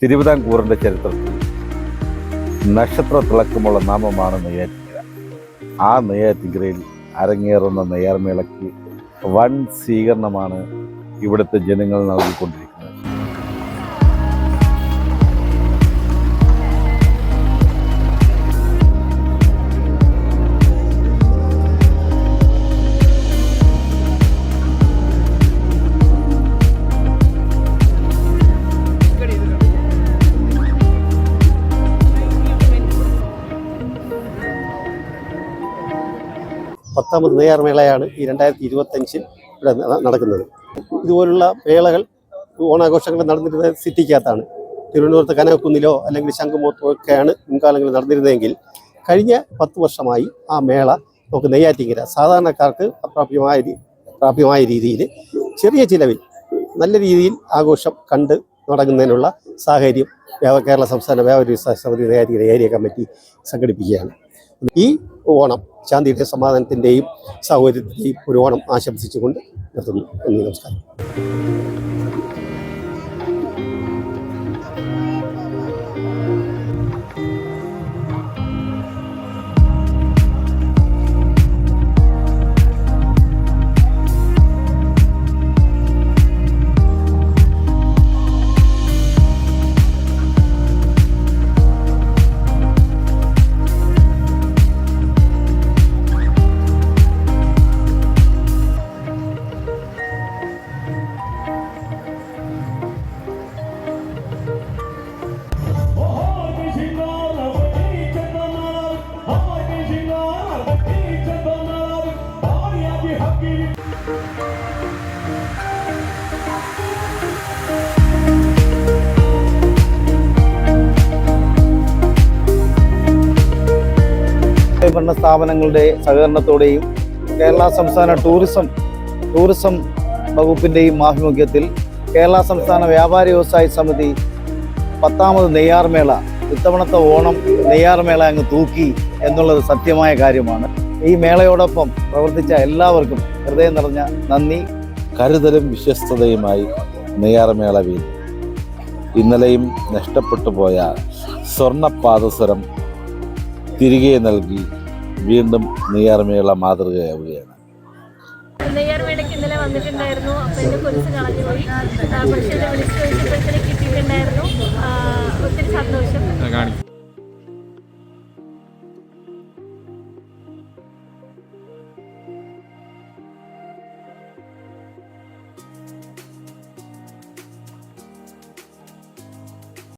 തിരുവിതാംകൂറിൻ്റെ ചരിത്രത്തിൽ നക്ഷത്ര തിളക്കമുള്ള നാമമാണ് നെയ്യാറ്റിൻകര. ആ നെയ്യാറ്റിൻകരയിൽ അരങ്ങേറുന്ന നെയ്യാർമേളയ്ക്ക് വൻ സ്വീകരണമാണ് ഇവിടുത്തെ ജനങ്ങൾ നൽകിക്കൊണ്ടിരിക്കുന്നത്. പത്താമത് നെയ്യാർമേളയാണ് ഈ 2025 ഇവിടെ നടക്കുന്നത്. ഇതുപോലുള്ള മേളകൾ ഓണാഘോഷങ്ങൾ നടന്നിരുന്നത് സിറ്റിക്കകത്താണ്. തിരുവനന്തപുരത്ത് കനകക്കുന്നിലോ അല്ലെങ്കിൽ ശംഖുമുഖത്തോ ഒക്കെയാണ് മുൻകാലങ്ങളിൽ നടന്നിരുന്നതെങ്കിൽ കഴിഞ്ഞ 10 വർഷമായി ആ മേള നമുക്ക് നെയ്യാറ്റിൻകര സാധാരണക്കാർക്ക് പ്രാപ്യമായ രീതിയിൽ ചെറിയ ചിലവിൽ നല്ല രീതിയിൽ ആഘോഷം കണ്ട് തുടങ്ങുന്നതിനുള്ള സാഹചര്യം കേരള സംസ്ഥാന വ്യാപാരി വ്യവസായ സമിതി നെയ്യാറ്റിൻകര ഏരിയ കമ്മിറ്റി സംഘടിപ്പിക്കുകയാണ്. ഈ ഓണം ശാന്തിയുടെയും സമാധാനത്തിൻ്റെയും സൗകര്യത്തിൻ്റെയും ഒരു ഓണം ആശംസിച്ചുകൊണ്ട് നിർത്തുന്നു. നന്ദി, നമസ്കാരം. ഭരണ സ്ഥാപനങ്ങളുടെ സഹകരണത്തോടെയും കേരള സംസ്ഥാന ടൂറിസം വകുപ്പിൻ്റെയും ആഭിമുഖ്യത്തിൽ കേരള സംസ്ഥാന വ്യാപാരി വ്യവസായ സമിതി 10ാമത് നെയ്യാർമേള ഇത്തവണത്തെ ഓണം നെയ്യാർമേള അങ്ങ് തൂക്കി എന്നുള്ളത് സത്യമായ കാര്യമാണ്. ഈ മേളയോടൊപ്പം പ്രവർത്തിച്ച എല്ലാവർക്കും ഹൃദയം നിറഞ്ഞ നന്ദി. കരുതലും വിശ്വസ്തതയുമായി നെയ്യാർമേള വീണ്ടും ഇന്നലെയും നഷ്ടപ്പെട്ടു പോയ സ്വർണ്ണപാദസരം തിരികെ നൽകി വീണ്ടും നെയ്യാർമേള മാതൃകയാവുകയാണ്. നെയ്യാർമേളയ്ക്ക് ഇന്നലെ വന്നിട്ടുണ്ടായിരുന്നു. അപ്പോൾ എൻ്റെ കുറിച്ച് കളഞ്ഞുപോയി. പക്ഷേ എന്നെ വിളിച്ചു ചോദിച്ചു